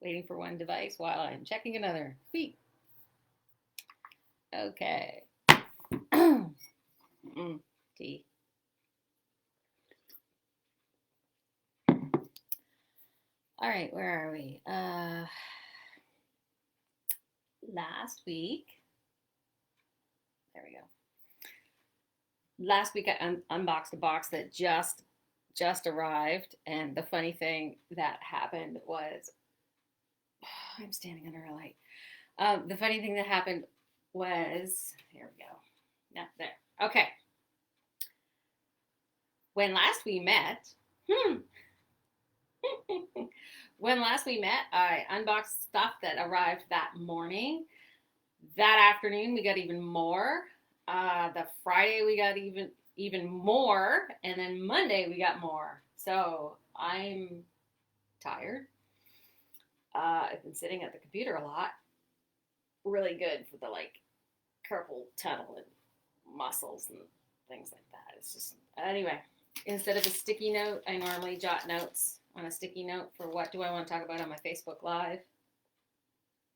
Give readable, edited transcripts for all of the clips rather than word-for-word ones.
Waiting for one device while I'm checking another. Sweet. Okay. Tea. All right, where are we? Last week. There we go. Last week I unboxed a box that just arrived, and the funny thing that happened was I'm standing under a light. The funny thing that happened was here we go. Yeah, there. Okay. When last we met, when last we met, I unboxed stuff that arrived that morning. That afternoon, we got even more. The Friday, we got even more, and then Monday, we got more. So I'm tired. I've been sitting at the computer a lot. Really good for the carpal tunnel and muscles and things like that. It's just anyway. Instead of a sticky note, I normally jot notes on a sticky note for what do I want to talk about on my Facebook Live.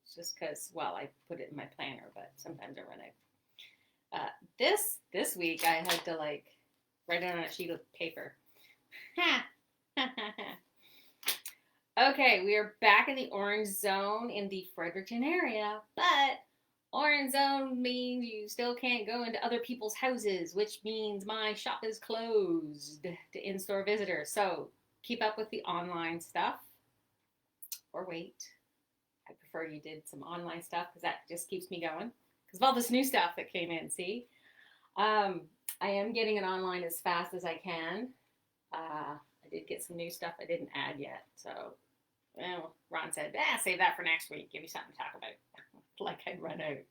It's just because, well, I put it in my planner, but sometimes I run out. This week I had to write it on a sheet of paper. Okay, we are back in the orange zone in the Fredericton area, but orange zone means you still can't go into other people's houses, which means my shop is closed to in-store visitors. So keep up with the online stuff, or wait. I prefer you did some online stuff because that just keeps me going. Because of all this new stuff that came in, see? I am getting it online as fast as I can. I did get some new stuff I didn't add yet. So, well, Ron said, save that for next week. Give me something to talk about. Like I'd run out.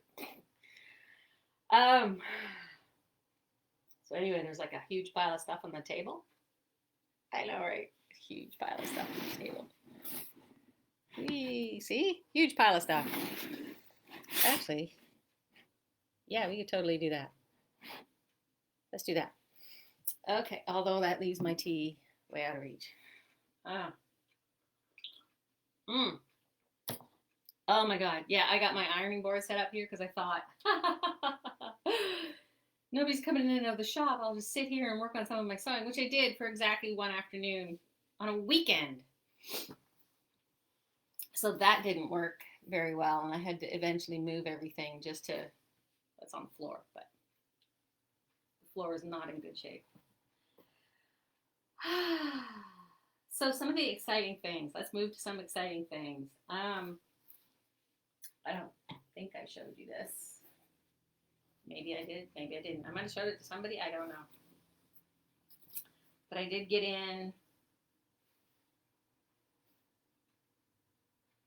So anyway, there's a huge pile of stuff on the table. I know, right? A huge pile of stuff on the table. See? Huge pile of stuff. Actually, yeah, we could totally do that. Let's do that. Okay, although that leaves my tea way out of reach. Oh my God. Yeah, I got my ironing board set up here because I thought, nobody's coming in and out of the shop. I'll just sit here and work on some of my sewing, which I did for exactly one afternoon on a weekend. So that didn't work very well, and I had to eventually move everything just to what's on the floor, but the floor is not in good shape. So some of the exciting things. Let's move to some exciting things. I don't think I showed you this. Maybe I did, maybe I didn't. I might have showed it to somebody, I don't know. But I did get in.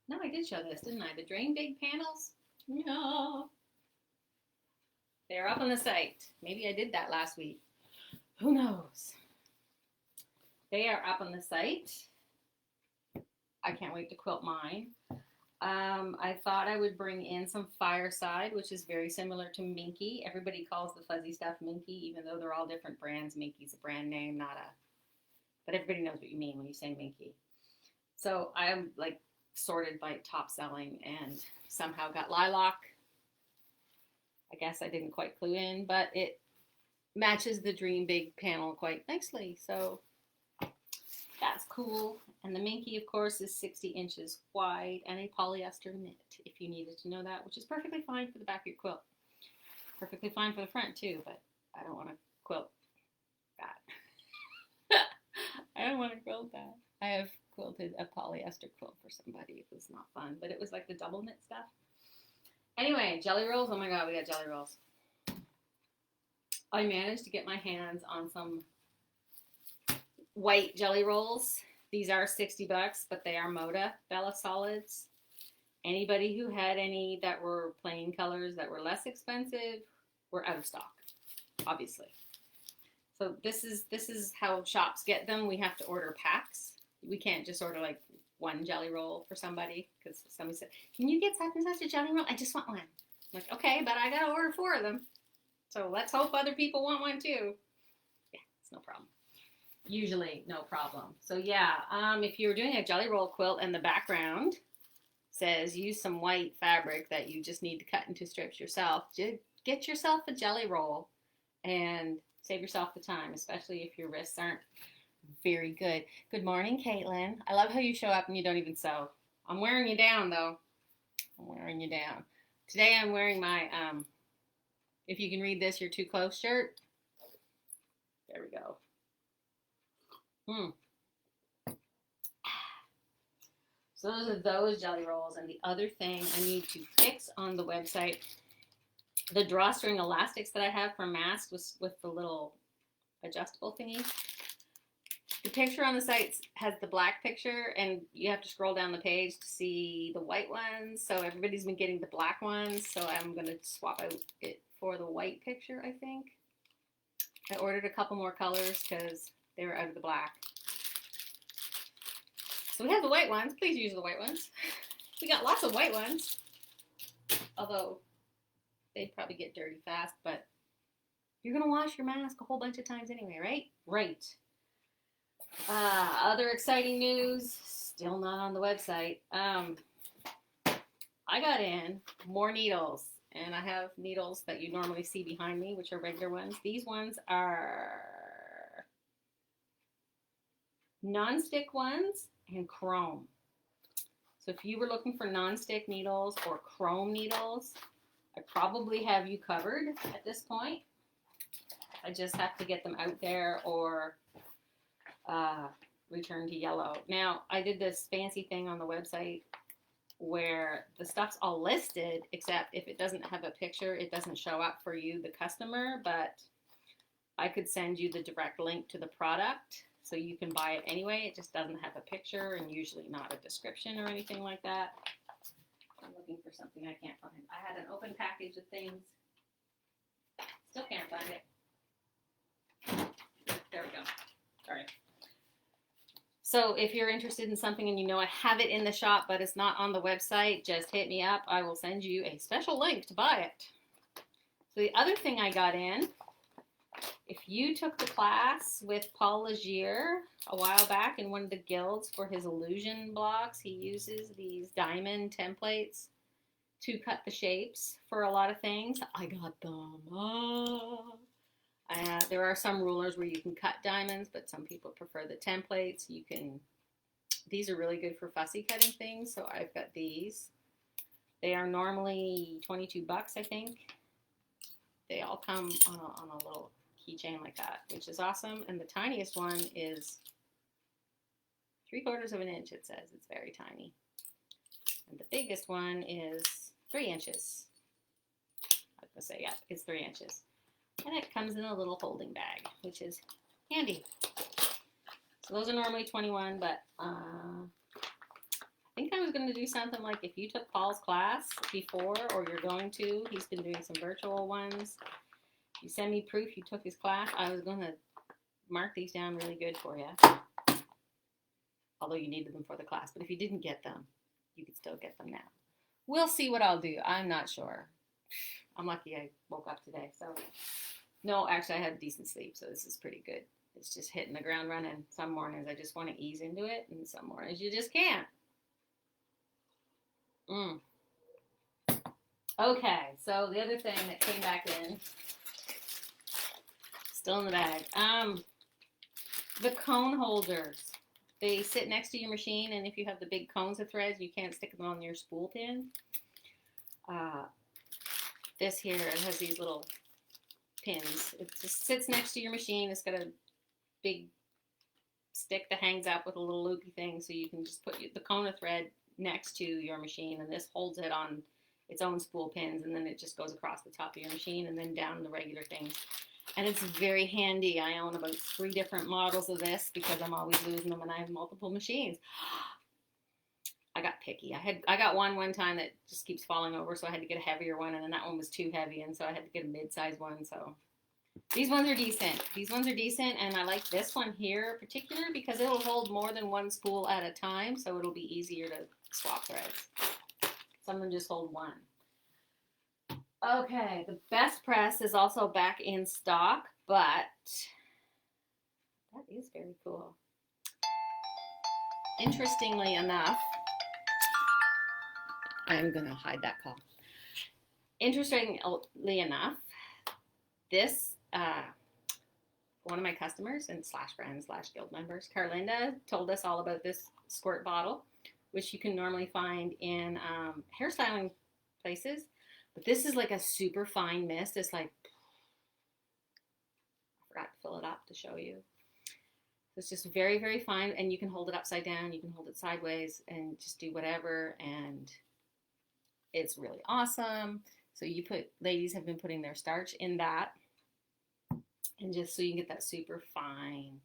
No, I did show this, didn't I? The Drain Big panels? No. They're up on the site. Maybe I did that last week. Who knows? They are up on the site. I can't wait to quilt mine. I thought I would bring in some Fireside, which is very similar to Minky. Everybody calls the fuzzy stuff Minky, even though they're all different brands. Minky's a brand name, not a... But everybody knows what you mean when you say Minky. So I'm sorted by top selling and somehow got Lilac. I guess I didn't quite clue in, but it matches the Dream Big panel quite nicely. So that's cool. And the Minky, of course, is 60 inches wide and a polyester knit, if you needed to know that, which is perfectly fine for the back of your quilt. Perfectly fine for the front, too, but I don't want to quilt that. I don't want to quilt that. I have quilted a polyester quilt for somebody. It was not fun, but it was the double knit stuff. Anyway, jelly rolls. Oh my God, we got jelly rolls. I managed to get my hands on some white jelly rolls. These are $60, but they are Moda Bella Solids. Anybody who had any that were plain colors that were less expensive were out of stock, obviously. So this is how shops get them. We have to order packs. We can't just order one jelly roll for somebody because somebody said, "Can you get such and such a jelly roll? I just want one." I'm like, okay, but I gotta order 4 of them. So let's hope other people want one too. Yeah, it's no problem. Usually no problem. So yeah, if you're doing a jelly roll quilt in the background, says use some white fabric that you just need to cut into strips yourself. Just get yourself a jelly roll and save yourself the time, especially if your wrists aren't very good. Good morning, Caitlin. I love how you show up and you don't even sew. I'm wearing you down, though. I'm wearing you down. Today I'm wearing my, if you can read this, you're too close shirt. There we go. So those are those jelly rolls. And the other thing I need to fix on the website, the drawstring elastics that I have for masks was with the little adjustable thingy. The picture on the site has the black picture, and you have to scroll down the page to see the white ones. So everybody's been getting the black ones, so I'm going to swap out it for the white picture, I think. I ordered a couple more colors because they were out of the black. So we have the white ones. Please use the white ones. We got lots of white ones, although they'd probably get dirty fast, but you're going to wash your mask a whole bunch of times anyway, right? Right. Other exciting news, still not on the website. I got in more needles, and I have needles that you normally see behind me, which are regular ones. These ones are non-stick ones and chrome. So if you were looking for non-stick needles or chrome needles, I probably have you covered at this point. I just have to get them out there or return to yellow. Now, I did this fancy thing on the website where the stuff's all listed, except if it doesn't have a picture, it doesn't show up for you, the customer, but I could send you the direct link to the product so you can buy it anyway. It just doesn't have a picture and usually not a description or anything like that. I'm looking for something I can't find. I had an open package of things. Still can't find it. There we go. All right. So if you're interested in something and you know I have it in the shop but it's not on the website, just hit me up. I will send you a special link to buy it. So the other thing I got in, if you took the class with Paul Legier a while back in one of the guilds for his illusion blocks, he uses these diamond templates to cut the shapes for a lot of things. I got them. There are some rulers where you can cut diamonds, but some people prefer the templates. These are really good for fussy cutting things, so I've got these. They are normally 22 bucks, I think. They all come on a little keychain like that, which is awesome. And the tiniest one is 3/4 of an inch, it says. It's very tiny. And the biggest one is 3 inches. I was going to say, yeah, it's 3 inches. And it comes in a little holding bag, which is handy. So those are normally 21, but I think I was going to do something like if you took Paul's class before, or you're going to, he's been doing some virtual ones. If you send me proof you took his class, I was going to mark these down really good for you. Although you needed them for the class. But if you didn't get them, you could still get them now. We'll see what I'll do. I'm not sure. I'm lucky I woke up today. So, no, actually I had decent sleep, so this is pretty good. It's just hitting the ground running. Some mornings I just want to ease into it, and some mornings you just can't. Okay, so the other thing that came back in, still in the bag, the cone holders. They sit next to your machine, and if you have the big cones of threads, you can't stick them on your spool pin. This here, it has these little pins. It just sits next to your machine. It's got a big stick that hangs up with a little loopy thing, so you can just put the cone of thread next to your machine, and this holds it on its own spool pins, and then it just goes across the top of your machine and then down the regular things. And it's very handy. I own about 3 different models of this because I'm always losing them and I have multiple machines. I got picky. I got one time that just keeps falling over, so I had to get a heavier one, and then that one was too heavy, and so I had to get a mid-size one. So these ones are decent. These ones are decent, and I like this one here in particular because it'll hold more than one spool at a time, so it'll be easier to swap threads. Some of them just hold one. Okay, the best press is also back in stock, but that is very cool. Interestingly enough, I am going to hide that call. Interestingly enough, this, one of my customers and slash friends slash guild members, Carlinda, told us all about this squirt bottle, which you can normally find in hairstyling places. But this is like a super fine mist. It's like, I forgot to fill it up to show you. It's just very, very fine, and you can hold it upside down, you can hold it sideways, and just do whatever, and it's really awesome. So ladies have been putting their starch in that, and just so you can get that super fine,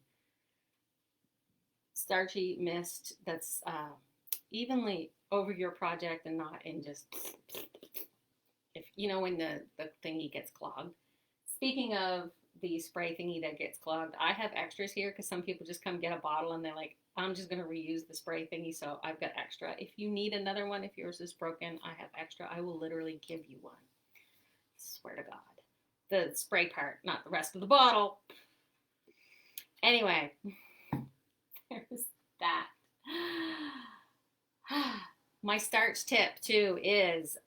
starchy mist that's evenly over your project and not in just, if you know when the thingy gets clogged. Speaking of the spray thingy that gets clogged, I have extras here because some people just come get a bottle and they're like, I'm just going to reuse the spray thingy, so I've got extra. If you need another one, if yours is broken, I have extra. I will literally give you one. Swear to God. The spray part, not the rest of the bottle. Anyway, there's that. My starch tip too is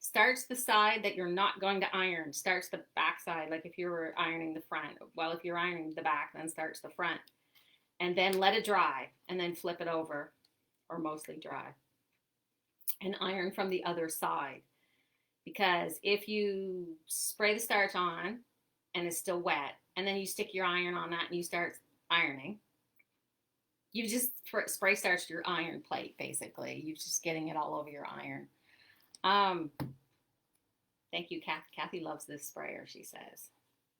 starch the side that you're not going to iron. Starch the back side, like if you were ironing the front. Well, if you're ironing the back, then starch the front. And then let it dry, and then flip it over, or mostly dry. And iron from the other side. Because if you spray the starch on, and it's still wet, and then you stick your iron on that, and you start ironing, you just spray starched your iron plate, basically. You're just getting it all over your iron. Thank you, Kathy. Kathy loves this sprayer, she says.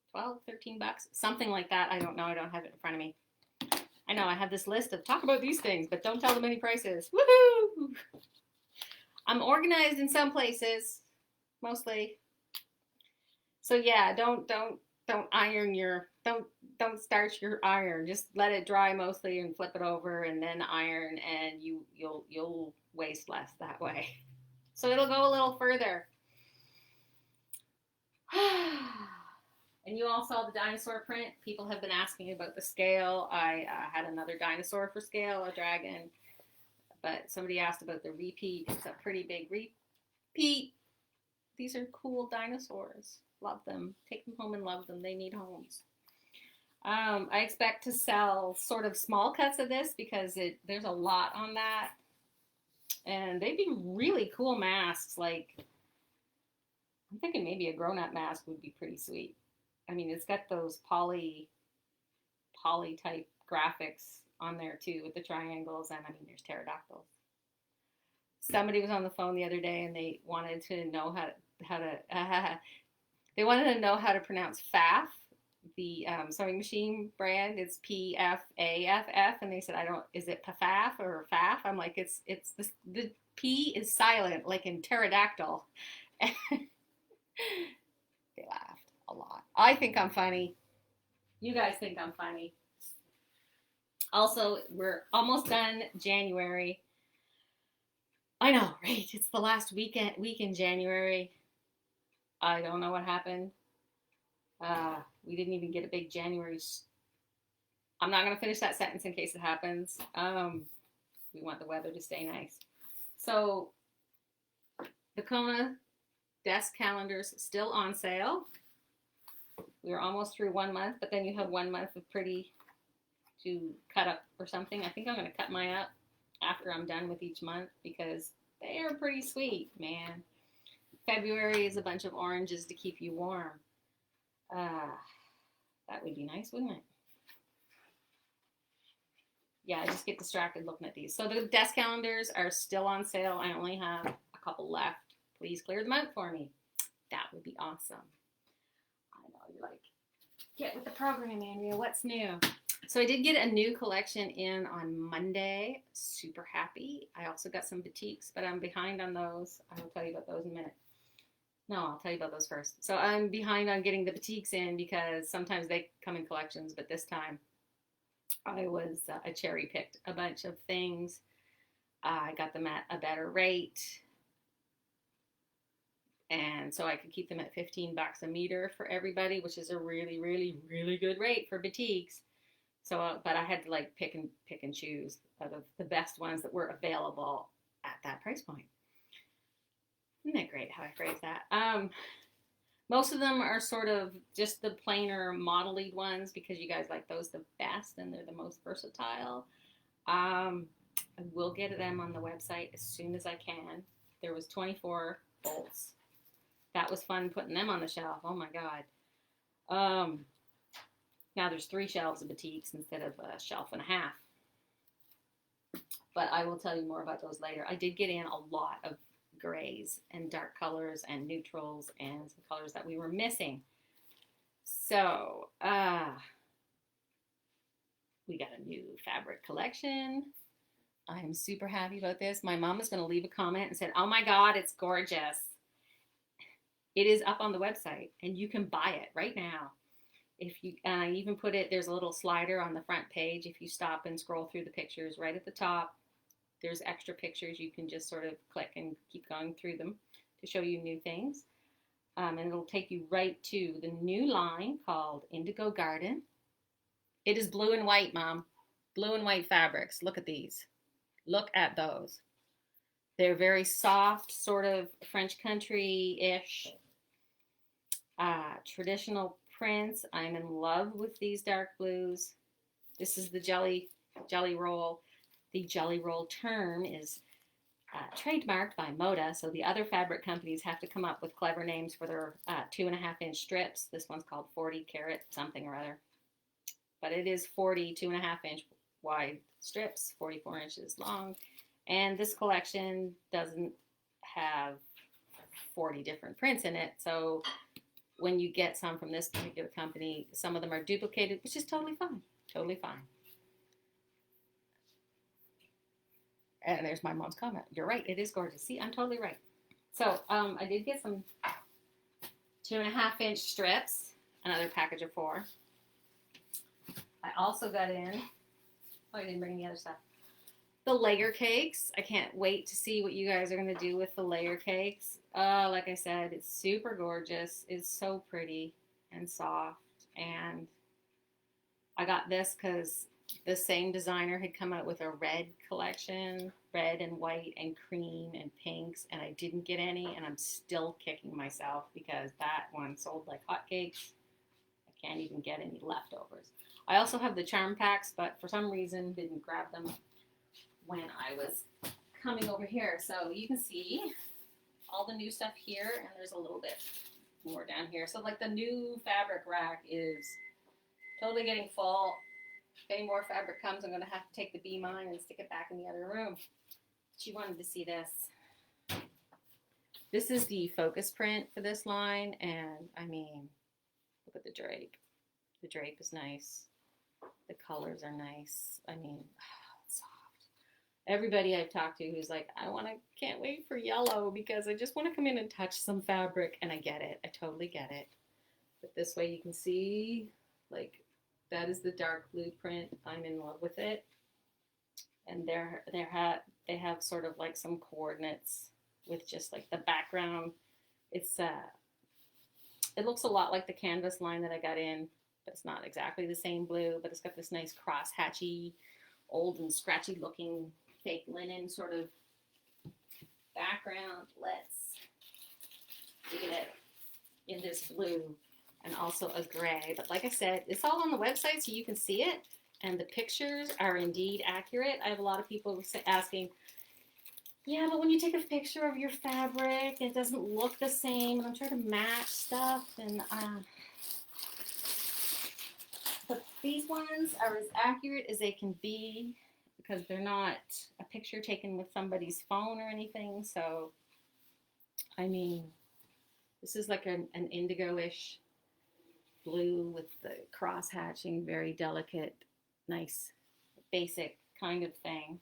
12, 13 bucks, something like that. I don't know. I don't have it in front of me. I know I have this list of talk about these things, but don't tell them any prices. Woohoo! I'm organized in some places, mostly. So yeah, don't iron your, don't starch your iron. Just let it dry mostly and flip it over and then iron, and you'll waste less that way. So it'll go a little further. And you all saw the dinosaur print. People have been asking about the scale. I had another dinosaur for scale, a dragon. But somebody asked about the repeat. It's a pretty big repeat. These are cool dinosaurs. Love them. Take them home and love them. They need homes. I expect to sell sort of small cuts of this because there's a lot on that. And they'd be really cool masks. Like, I'm thinking maybe a grown-up mask would be pretty sweet. I mean, it's got those poly type graphics on there too with the triangles, and I mean, there's pterodactyls. Somebody was on the phone the other day, and they wanted to know how to pronounce Pfaff, the sewing machine brand. It's Pfaff, and they said, is it Pfaff or Pfaff? I'm like, it's the P is silent, like in pterodactyl. They laughed a lot. I think I'm funny. You guys think I'm funny. Also, we're almost done January. I know, right? It's the last week in January. I don't know what happened. We didn't even get a big January. I'm not going to finish that sentence in case it happens. We want the weather to stay nice. So, the Kona desk calendars still on sale. We're almost through 1 month, but then you have 1 month of pretty to cut up or something. I think I'm going to cut mine up after I'm done with each month because they are pretty sweet, man. February is a bunch of oranges to keep you warm. That would be nice, wouldn't it? Yeah, I just get distracted looking at these. So the desk calendars are still on sale. I only have a couple left. Please clear them out for me. That would be awesome. I know, you're like, get with the program, Andrea. What's new? So I did get a new collection in on Monday. Super happy. I also got some boutiques, but I'm behind on those. I will tell you about those in a minute. No, I'll tell you about those first. So I'm behind on getting the boutiques in because sometimes they come in collections, but this time I cherry picked a bunch of things. I got them at a better rate. And so I could keep them at $15 a meter for everybody, which is a really, really, really good rate for boutiques. So, but I had to like pick and choose out of the best ones that were available at that price point. Isn't that great how I phrase that? Most of them are sort of just the plainer model-y ones because you guys like those the best and they're the most versatile. I will get them on the website as soon as I can. There was 24 bolts. That was fun putting them on the shelf. Oh my God. Now there's 3 shelves of batiks instead of a shelf and a half. But I will tell you more about those later. I did get in a lot of grays and dark colors and neutrals and some colors that we were missing. So, we got a new fabric collection. I'm super happy about this. My mom is going to leave a comment and said, "Oh my God, it's gorgeous." It is up on the website and you can buy it right now. If you even put it, there's a little slider on the front page. If you stop and scroll through the pictures right at the top, there's extra pictures. You can just sort of click and keep going through them to show you new things. And it'll take you right to the new line called Indigo Garden. It is blue and white, Mom. Blue and white fabrics. Look at these. Look at those. They're very soft, sort of French country-ish, traditional prints. I'm in love with these dark blues. This is the jelly roll. The jelly roll term is trademarked by Moda, so the other fabric companies have to come up with clever names for their 2.5-inch strips. This one's called 40 carat something or other. But it is 40 2.5-inch wide strips, 44 inches long. And this collection doesn't have 40 different prints in it. So when you get some from this particular company, some of them are duplicated, which is totally fine. Totally fine. And there's my mom's comment. You're right. It is gorgeous. See, I'm totally right. So I did get some 2.5-inch strips, another package of 4. I also got in, I didn't bring the other stuff, the layer cakes. I can't wait to see what you guys are going to do with the layer cakes. Like I said, it's super gorgeous. It's so pretty and soft. And I got this because the same designer had come out with a red collection, red and white and cream and pinks, and I didn't get any, and I'm still kicking myself because that one sold like hotcakes. I can't even get any leftovers. I also have the charm packs, but for some reason didn't grab them when I was coming over here. So you can see all the new stuff here, and there's a little bit more down here. So like the new fabric rack is totally getting full. If any more fabric comes, I'm going to have to take the B mine and stick it back in the other room. She wanted to see this. This is the focus print for this line, and I mean, look at the drape. The drape is nice. The colors are nice. I mean, it's soft. Everybody I've talked to who's like, can't wait for yellow because I just want to come in and touch some fabric, and I get it. I totally get it. But this way you can see, like, that is the dark blue print. I'm in love with it. And they have sort of like some coordinates with just like the background. It looks a lot like the canvas line that I got in, but it's not exactly the same blue, but it's got this nice cross-hatchy, old and scratchy looking fake linen sort of background. Let's get it in this blue and also a gray. But like I said, it's all on the website so you can see it, and the pictures are indeed accurate. I have a lot of people asking, yeah, but when you take a picture of your fabric, it doesn't look the same, and I'm trying to match stuff, and but these ones are as accurate as they can be because they're not a picture taken with somebody's phone or anything. So, I mean, this is like an indigo-ish blue with the cross-hatching, very delicate, nice, basic kind of thing.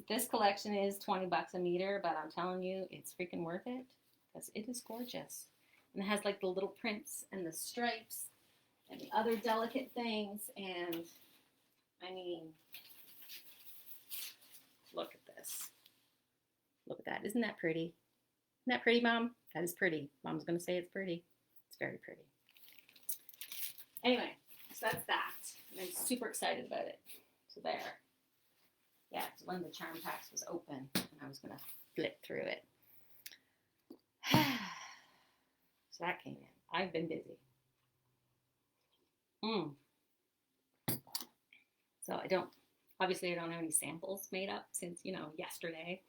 This collection is $20 a meter, but I'm telling you, it's freaking worth it because it is gorgeous. And it has like the little prints and the stripes and the other delicate things. And I mean, look at this. Look at that. Isn't that pretty? Isn't that pretty, Mom? That is pretty. Mom's going to say it's pretty. It's very pretty. Anyway, so that's that. And I'm super excited about it. So there. Yeah, it's one of the charm packs was open, and I was going to flip through it. So that came in. I've been busy. So I don't have any samples made up since, yesterday.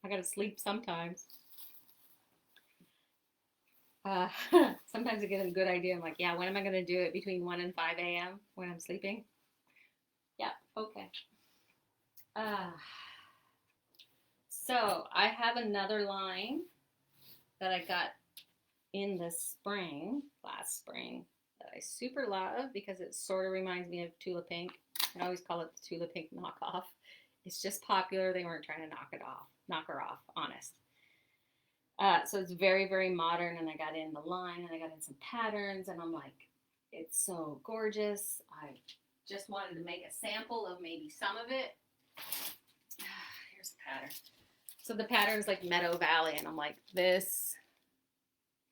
I gotta sleep sometimes. Sometimes I get a good idea. I'm like, yeah, when am I gonna do it? Between 1 and 5 a.m. when I'm sleeping? Yeah, okay. So I have another line that I got in the last spring, that I super love because it sort of reminds me of Tula Pink. I always call it the Tula Pink knockoff. It's just popular. They weren't trying to knock her off, honest. So it's very, very modern, and I got in the line, and I got in some patterns, and I'm like, it's so gorgeous. I just wanted to make a sample of maybe some of it. Here's the pattern. So the pattern's like Meadow Valley, and I'm like, this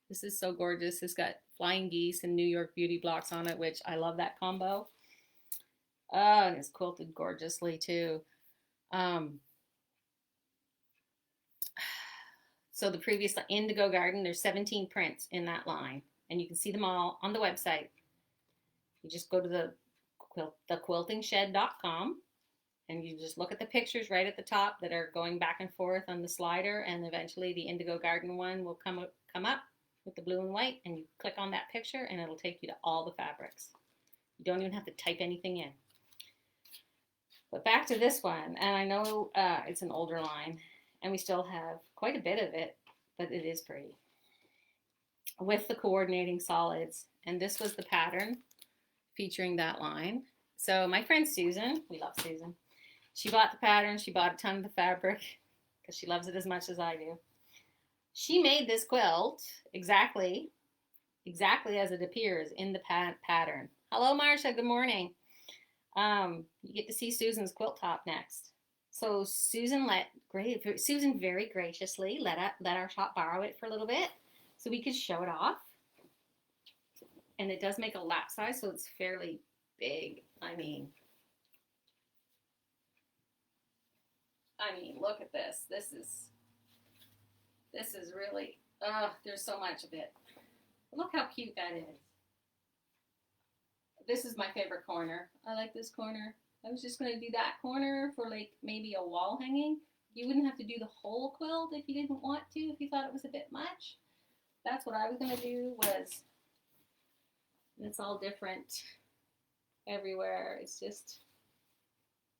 is so gorgeous. It's got flying geese and New York beauty blocks on it, which I love that combo. And it's quilted gorgeously too. So the previous Indigo Garden, there's 17 prints in that line, and you can see them all on the website. You just go to thequiltingshed.com, and you just look at the pictures right at the top that are going back and forth on the slider, and eventually the Indigo Garden one will come up with the blue and white, and you click on that picture, and it'll take you to all the fabrics. You don't even have to type anything in. But back to this one, and I know it's an older line, and we still have quite a bit of it, but it is pretty. With the coordinating solids, and this was the pattern featuring that line. So my friend Susan, we love Susan, she bought the pattern, she bought a ton of the fabric, because she loves it as much as I do. She made this quilt exactly as it appears in the pattern. Hello, Marsha, good morning. You get to see Susan's quilt top next. So Susan very graciously let our shop borrow it for a little bit so we could show it off. And it does make a lap size, so it's fairly big. I mean, look at this. This is really, there's so much of it. Look how cute that is. This is my favorite corner. I like this corner. I was just going to do that corner for like maybe a wall hanging. You wouldn't have to do the whole quilt if you didn't want to, if you thought it was a bit much. That's what I was going to do was, it's all different everywhere. It's just,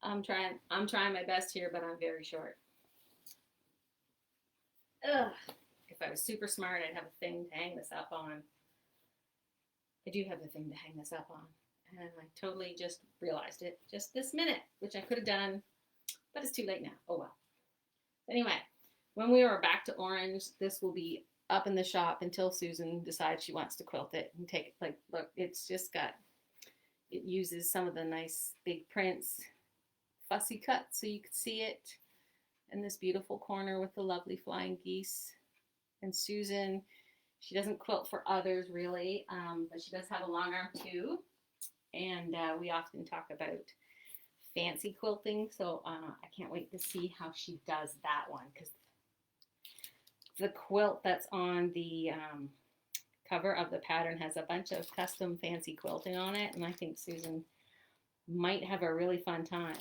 I'm trying my best here, but I'm very short. Ugh. If I was super smart, I'd have a thing to hang this up on. I do have the thing to hang this up on. And I totally just realized it just this minute, which I could have done, but it's too late now. Oh well. Anyway, when we are back to orange, this will be up in the shop until Susan decides she wants to quilt it and take it. Like, look, it's just got, it uses some of the nice big prints, fussy cut so you can see it. And this beautiful corner with the lovely flying geese. And Susan, she doesn't quilt for others really, but she does have a long arm too. And we often talk about fancy quilting, so I can't wait to see how she does that one, because the quilt that's on the cover of the pattern has a bunch of custom fancy quilting on it, and I think Susan might have a really fun time.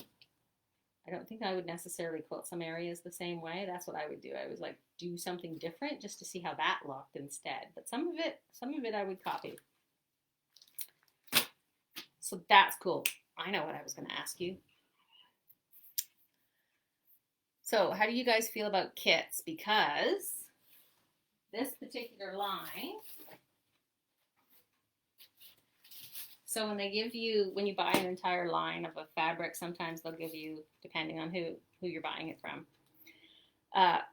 I don't think I would necessarily quilt some areas the same way. That's what I would do. I would like do something different just to see how that looked instead. But some of it I would copy. So that's cool. I know what I was going to ask you. So how do you guys feel about kits? Because this particular line, so when you buy an entire line of a fabric, sometimes they'll give you, depending on who you're buying it from,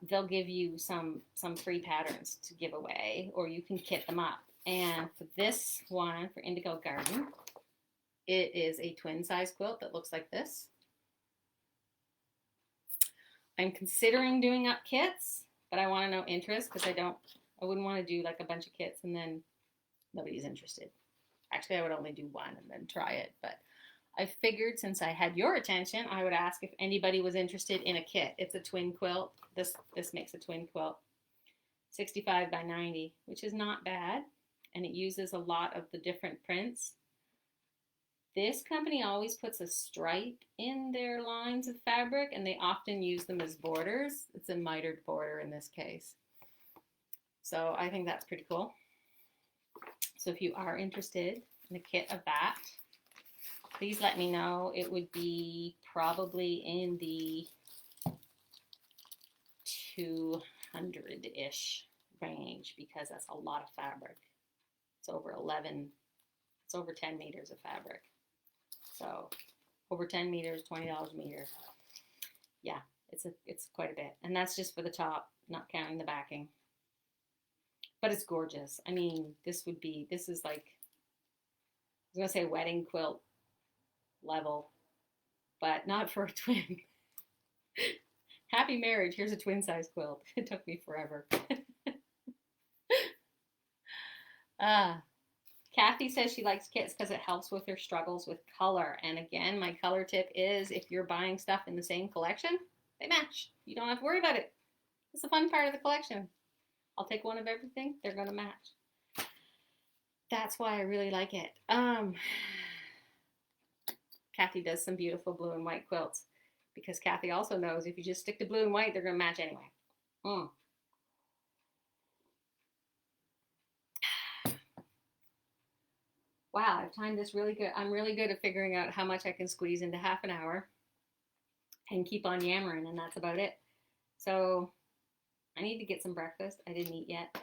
they'll give you some free patterns to give away, or you can kit them up. And for this one, for Indigo Garden, it is a twin size quilt that looks like this. I'm considering doing up kits, but I want to know interest, because I wouldn't want to do like a bunch of kits and then nobody's interested. Actually, I would only do one and then try it, but I figured since I had your attention, I would ask if anybody was interested in a kit. It's a twin quilt. This makes a twin quilt. 65 by 90, which is not bad. And it uses a lot of the different prints. This company always puts a stripe in their lines of fabric, and they often use them as borders. It's a mitered border in this case. So I think that's pretty cool. So if you are interested in a kit of that, please let me know. It would be probably in the 200-ish range because that's a lot of fabric. It's over 10 meters of fabric. So over 10 meters, $20 a meter. Yeah, it's quite a bit. And that's just for the top, not counting the backing. But it's gorgeous. I mean, this is like, I was going to say wedding quilt level, but not for a twin. Happy marriage. Here's a twin size quilt. It took me forever. Kathy says she likes kits because it helps with her struggles with color. And again, my color tip is if you're buying stuff in the same collection, they match. You don't have to worry about it. It's the fun part of the collection. I'll take one of everything. They're going to match. That's why I really like it. Kathy does some beautiful blue and white quilts because Kathy also knows if you just stick to blue and white, they're going to match anyway. Wow, I've timed this really good. I'm really good at figuring out how much I can squeeze into half an hour and keep on yammering, and that's about it. So I need to get some breakfast. I didn't eat yet.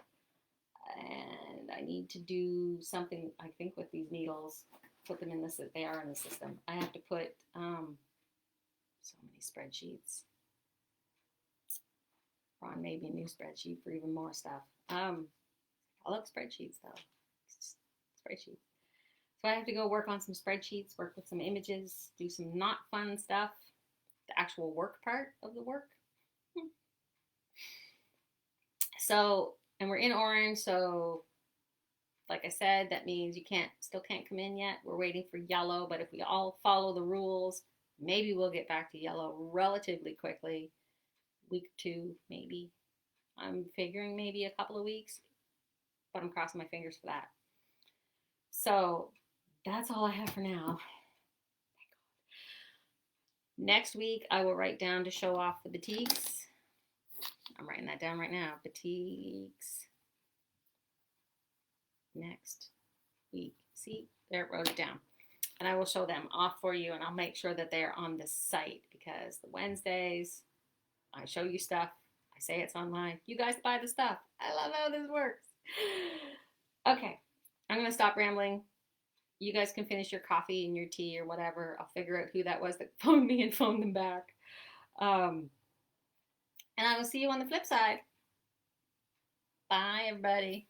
And I need to do something, I think, with these needles. Put them in this, they are in the system. I have to put so many spreadsheets. Ron made me a new spreadsheet for even more stuff. I love spreadsheets though. Spreadsheets. So I have to go work on some spreadsheets, work with some images, do some not fun stuff, the actual work part of the work. So, and we're in orange, so like I said, that means you still can't come in yet. We're waiting for yellow, but if we all follow the rules, maybe we'll get back to yellow relatively quickly. Week or two, maybe. I'm figuring maybe a couple of weeks, but I'm crossing my fingers for that. So that's all I have for now. Next week, I will write down to show off the batiks. I'm writing that down right now. Batiks. Next week. See, there, wrote it down. And I will show them off for you, and I'll make sure that they're on the site because the Wednesdays, I show you stuff. I say it's online. You guys buy the stuff. I love how this works. Okay, I'm going to stop rambling. You guys can finish your coffee and your tea or whatever. I'll figure out who that was that phoned me and phoned them back. And I will see you on the flip side. Bye, everybody.